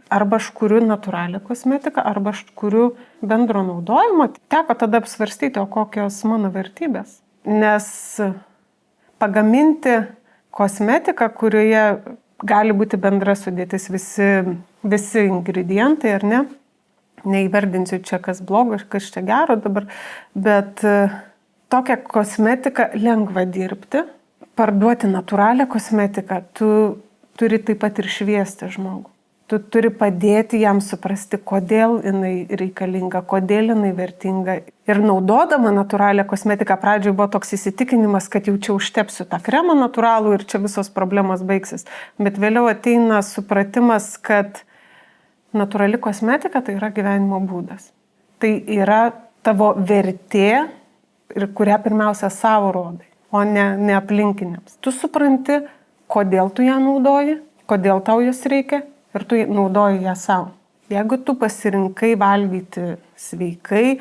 arba aš kuriu natūralią kosmetiką, arba aš kuriu bendro naudojimo. Teko tada apsvarstyti, o kokios mano vertybės. Nes pagaminti kosmetiką, kurioje gali būti bendra sudėtis visi ingredientai, ar ne? Neįvardinsiu čia, kas blogo, kas čia gero dabar, bet tokią kosmetiką lengva dirbti, parduoti natūralią kosmetiką, tu turi taip pat ir šviesti žmogų. Tu turi padėti jam suprasti, kodėl jinai reikalinga, kodėl jinai vertinga. Ir naudodama natūralią kosmetiką, pradžioje buvo toks įsitikinimas, kad jau čia užtepsiu tą kremą natūralų ir čia visos problemos baigsis. Bet vėliau ateina supratimas, kad natūrali kosmetika tai yra gyvenimo būdas. Tai yra tavo vertė, ir kurią pirmiausia savo rodai, o ne aplinkiniams. Tu supranti, kodėl tu ją naudoji, kodėl tau jos reikia ir tu naudoji ją savo. Jeigu tu pasirinkai valgyti sveikai,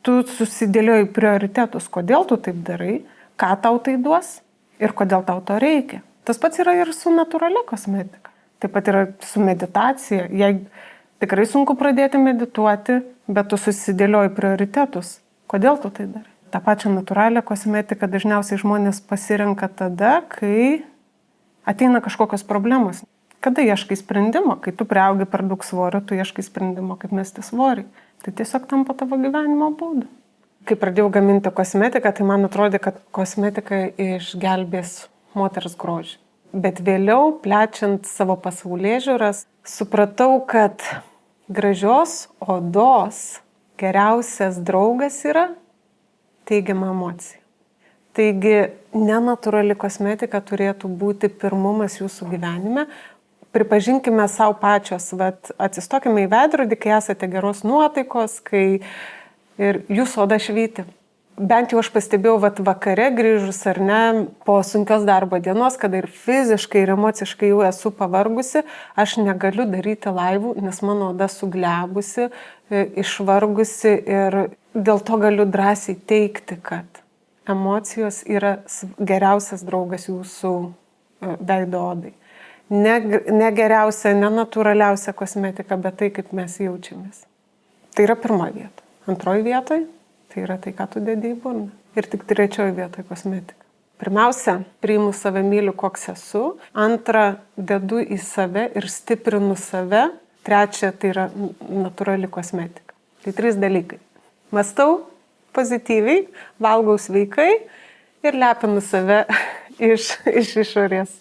tu susidėlioji prioritetus, kodėl tu taip darai, ką tau tai duos ir kodėl tau to reikia. Tas pats yra ir su natūralia kosmetika. Taip pat yra su meditacija. Jei tikrai sunku pradėti medituoti, bet tu susidėlioji prioritetus, kodėl tu tai darai. Ta pačia natūralią kosmetiką dažniausiai žmonės pasirenka tada, kai ateina kažkokios problemos. Kada ieškai sprendimo? Kai tu priaugi per daug svorio, tu ieškai sprendimo, kaip mesti svorį. Tai tiesiog tampa tavo gyvenimo būdu. Kai pradėjau gaminti kosmetiką, tai man atrodė, kad kosmetika išgelbės moters grožį. Bet vėliau, plečiant savo pasaulėžiūras, supratau, kad gražios odos geriausias draugas yra teigiama emocija. Taigi, nenatūrali kosmetika turėtų būti pirmumas jūsų gyvenime. Pripažinkime savo pačios, atsistokime į veidrodį, kai esate geros nuotaikos, kai ir jūsų oda švyti. Bent jau aš pastebėjau, vakare grįžus ar ne, po sunkios darbo dienos, kada ir fiziškai, ir emociškai jau esu pavargusi, aš negaliu daryti laivų, nes mano oda suglebusi, išvargusi ir dėl to galiu drąsiai teikti, kad emocijos yra geriausias draugas jūsų veido odai. Ne geriausia, ne natūraliausia kosmetika, bet tai, kaip mes jaučiamės. Tai yra pirmoji vieta. Antroji vietoje tai yra tai, ką tu dedi į burną. Ir tik trečioji vietoje kosmetika. Pirmiausia, priimu save, myliu, koks esu. Antra, dedu į save ir stiprinu save. Trečia, tai yra natūrali kosmetika. Tai 3 dalykai. Mąstau pozityviai, valgau sveikai ir lepinu save iš išorės.